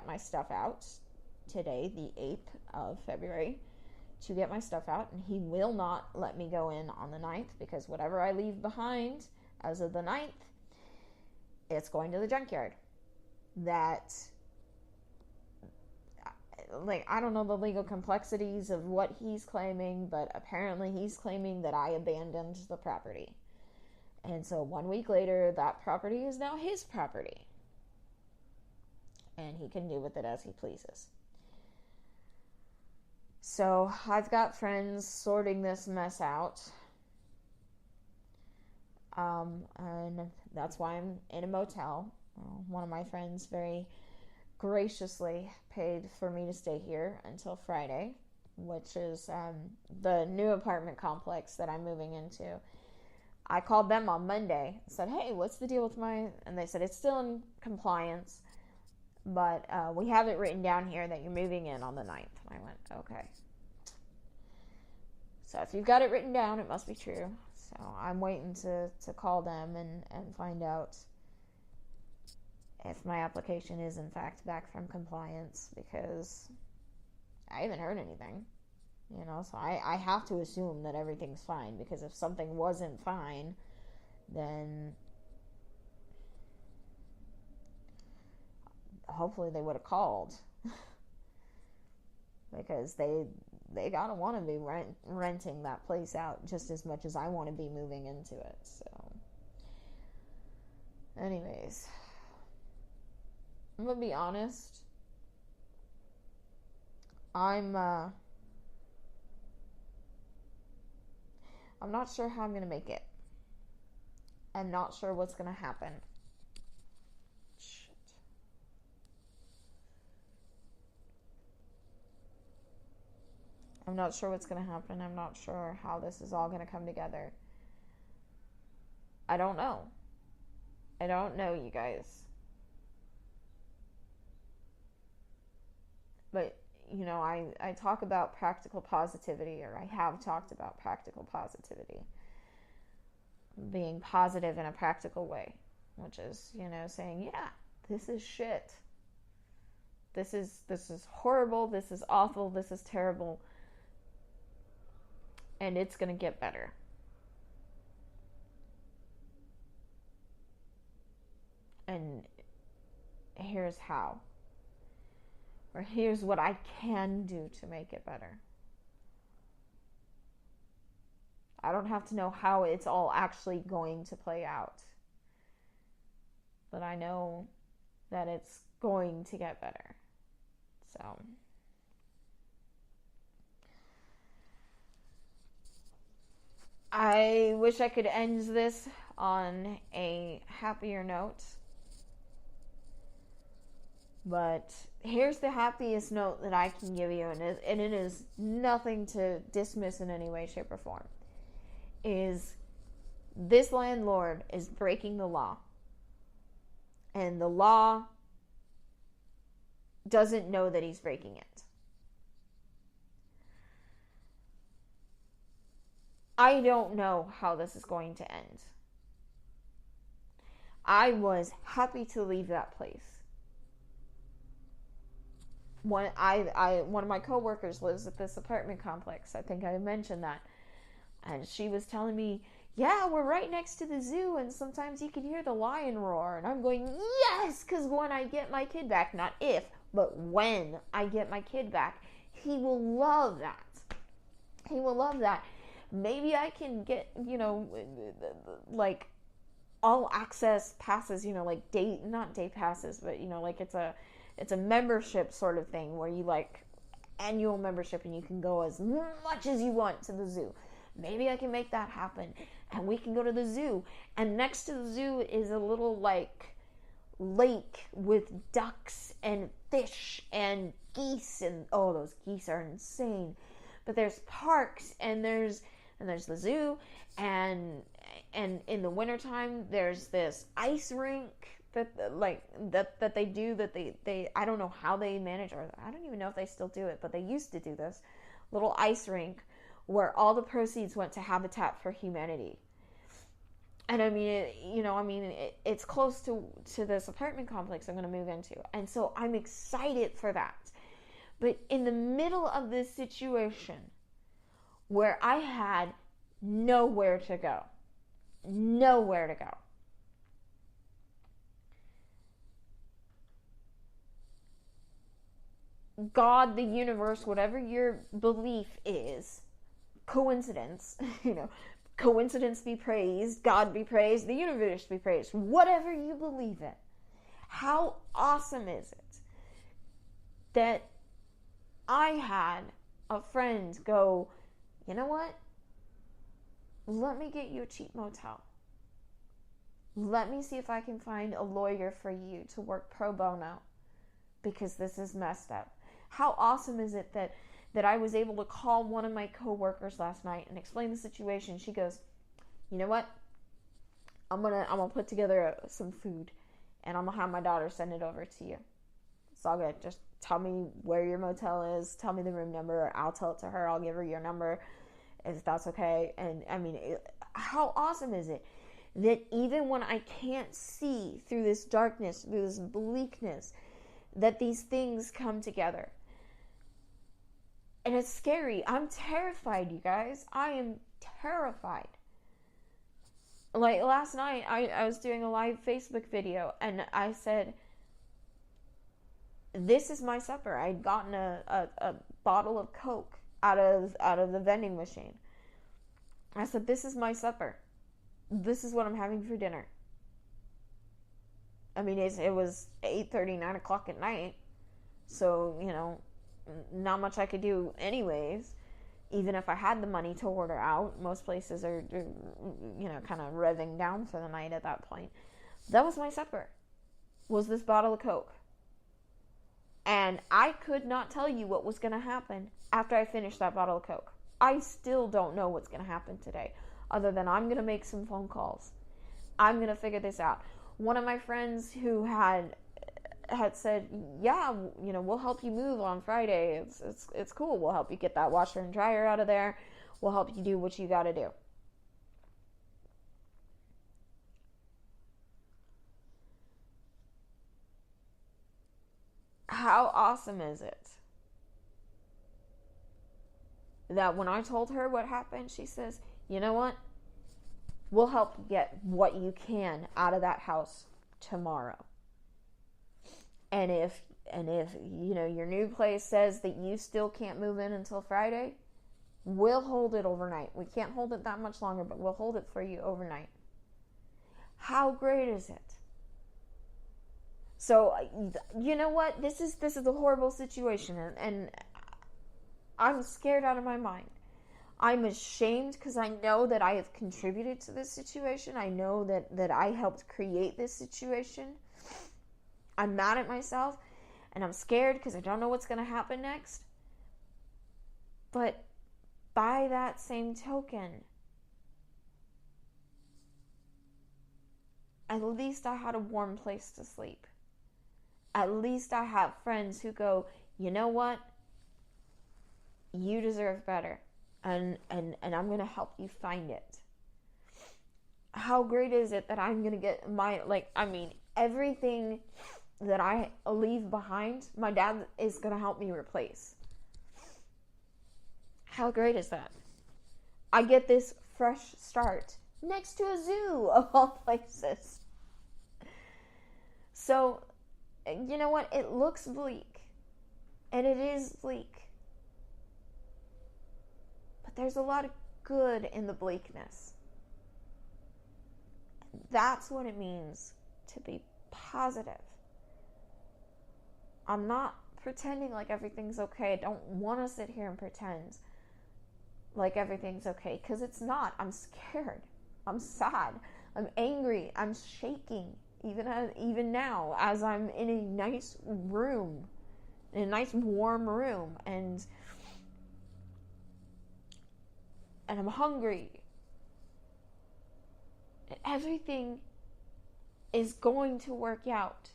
get my stuff out today, the 8th of February, to get my stuff out, and he will not let me go in on the 9th because whatever I leave behind as of the 9th, it's going to the junkyard. That, like, I don't know the legal complexities of what he's claiming, but apparently he's claiming that I abandoned the property. And so 1 week later, that property is now his property. And he can do with it as he pleases. So I've got friends sorting this mess out. And that's why I'm in a motel. One of my friends very graciously paid for me to stay here until Friday, which is the new apartment complex that I'm moving into. I called them on Monday and said, hey, what's the deal with my... And they said, it's still in compliance, but we have it written down here that you're moving in on the 9th. I went, okay. So if you've got it written down, it must be true. So I'm waiting to call them and find out if my application is in fact back from compliance, because I haven't heard anything. You know, so I have to assume that everything's fine, because if something wasn't fine, then hopefully they would have called. Because they gotta want to be renting that place out just as much as I want to be moving into it. So anyways, I'm gonna be honest, I'm not sure how I'm gonna make it. I'm not sure what's gonna happen. I'm not sure what's going to happen. I'm not sure how this is all going to come together. I don't know. I don't know, you guys. But, you know, I talk about practical positivity, or I have talked about practical positivity. Being positive in a practical way, which is, you know, saying, yeah, this is shit. This is horrible. This is awful. This is terrible. And it's going to get better. And here's how. Or here's what I can do to make it better. I don't have to know how it's all actually going to play out. But I know that it's going to get better. So... I wish I could end this on a happier note. But here's the happiest note that I can give you, and it is nothing to dismiss in any way, shape, or form. Is this landlord is breaking the law. And the law doesn't know that he's breaking it. I don't know how this is going to end. I was happy to leave that place. One of my coworkers lives at this apartment complex. I think I mentioned that. And she was telling me, yeah, we're right next to the zoo, and sometimes you can hear the lion roar. And I'm going, yes, because when I get my kid back, not if, but when I get my kid back, he will love that. He will love that. Maybe I can get, you know, like all access passes, you know, like not day passes, but, you know, like it's a membership sort of thing where you like annual membership and you can go as much as you want to the zoo. Maybe I can make that happen and we can go to the zoo. And next to the zoo is a little like lake with ducks and fish and geese, and oh, those geese are insane. But there's parks and there's the zoo, and in the wintertime there's this ice rink that they do, that they I don't know how they manage, or I don't even know if they still do it, but they used to do this little ice rink where all the proceeds went to Habitat for Humanity. And I mean, it's close to this apartment complex I'm going to move into. And so I'm excited for that. But in the middle of this situation where I had nowhere to go, God, the universe, whatever your belief is, coincidence, coincidence be praised, God be praised, the universe be praised, whatever you believe in. How awesome is it that I had a friend go, you know what? Let me get you a cheap motel. Let me see if I can find a lawyer for you to work pro bono, because this is messed up. How awesome is it that I was able to call one of my coworkers last night and explain the situation. She goes, you know what? I'm gonna put together some food, and I'm gonna have my daughter send it over to you. It's all good. Just tell me where your motel is. Tell me the room number. I'll tell it to her. I'll give her your number, if that's okay. And I mean, how awesome is it that even when I can't see through this darkness, through this bleakness, that these things come together. And it's scary. I'm terrified, you guys. I am terrified. Like last night, I was doing a live Facebook video, and I said, this is my supper. I'd gotten a bottle of Coke out of the vending machine. I said, this is my supper. This is what I'm having for dinner. I mean, it was 8:30, 9 o'clock at night. So, not much I could do anyways. Even if I had the money to order out. Most places are kind of revving down for the night at that point. That was my supper. Was this bottle of Coke. And I could not tell you what was going to happen after I finished that bottle of Coke. I still don't know what's going to happen today, other than I'm going to make some phone calls. I'm going to figure this out. One of my friends who had said, yeah, we'll help you move on Friday. It's cool. We'll help you get that washer and dryer out of there. We'll help you do what you got to do. How awesome is it that when I told her what happened, she says, you know what? We'll help you get what you can out of that house tomorrow. And if your new place says that you still can't move in until Friday, we'll hold it overnight. We can't hold it that much longer, but we'll hold it for you overnight. How great is it? So, you know what? This is a horrible situation, and I'm scared out of my mind. I'm ashamed because I know that I have contributed to this situation. I know that I helped create this situation. I'm mad at myself, and I'm scared because I don't know what's going to happen next. But by that same token, at least I had a warm place to sleep. At least I have friends who go, you know what? You deserve better. And I'm going to help you find it. How great is it that I'm going to get everything that I leave behind, my dad is going to help me replace. How great is that? I get this fresh start next to a zoo, of all places. So, you know what? It looks bleak. And it is bleak. But there's a lot of good in the bleakness. That's what it means to be positive. I'm not pretending like everything's okay. I don't want to sit here and pretend like everything's okay, because it's not. I'm scared. I'm sad. I'm angry. I'm shaking. Even now, as I'm in a nice room, in a nice warm room, and I'm hungry. Everything is going to work out.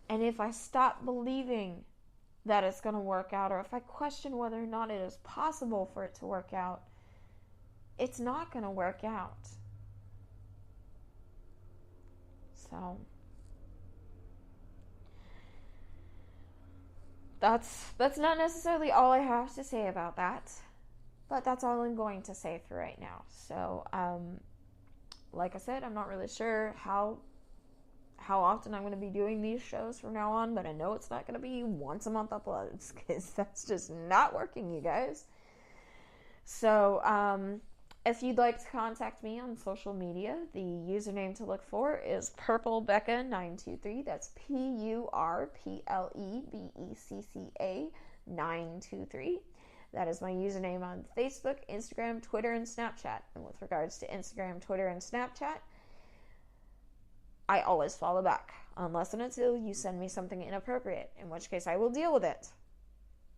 And if I stop believing that it's going to work out, or if I question whether or not it is possible for it to work out, it's not going to work out. So that's not necessarily all I have to say about that, but that's all I'm going to say for right now. So like I said, I'm not really sure how often I'm going to be doing these shows from now on, but I know it's not going to be once a month uploads, because that's just not working, you guys. So if you'd like to contact me on social media, the username to look for is PurpleBecca923. That's PurpleBecca 923. That is my username on Facebook, Instagram, Twitter, and Snapchat. And with regards to Instagram, Twitter, and Snapchat, I always follow back, unless and until you send me something inappropriate, in which case I will deal with it.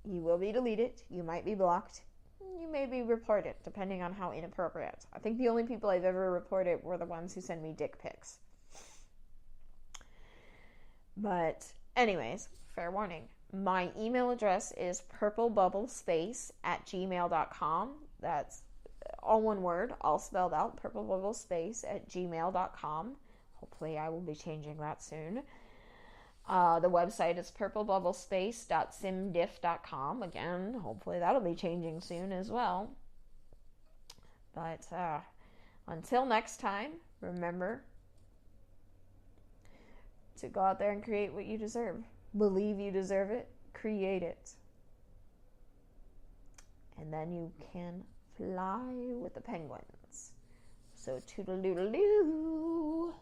You will be deleted, you might be blocked, you may be reported, depending on how inappropriate. I think the only people I've ever reported were the ones who send me dick pics. But anyways, fair warning. My email address is purplebubblespace@gmail.com. That's all one word, all spelled out, purplebubblespace@gmail.com. Hopefully I will be changing that soon. The website is purplebubblespace.simdiff.com. Again, hopefully that'll be changing soon as well. But until next time, remember to go out there and create what you deserve. Believe you deserve it. Create it. And then you can fly with the penguins. So toodle-doodle-doo.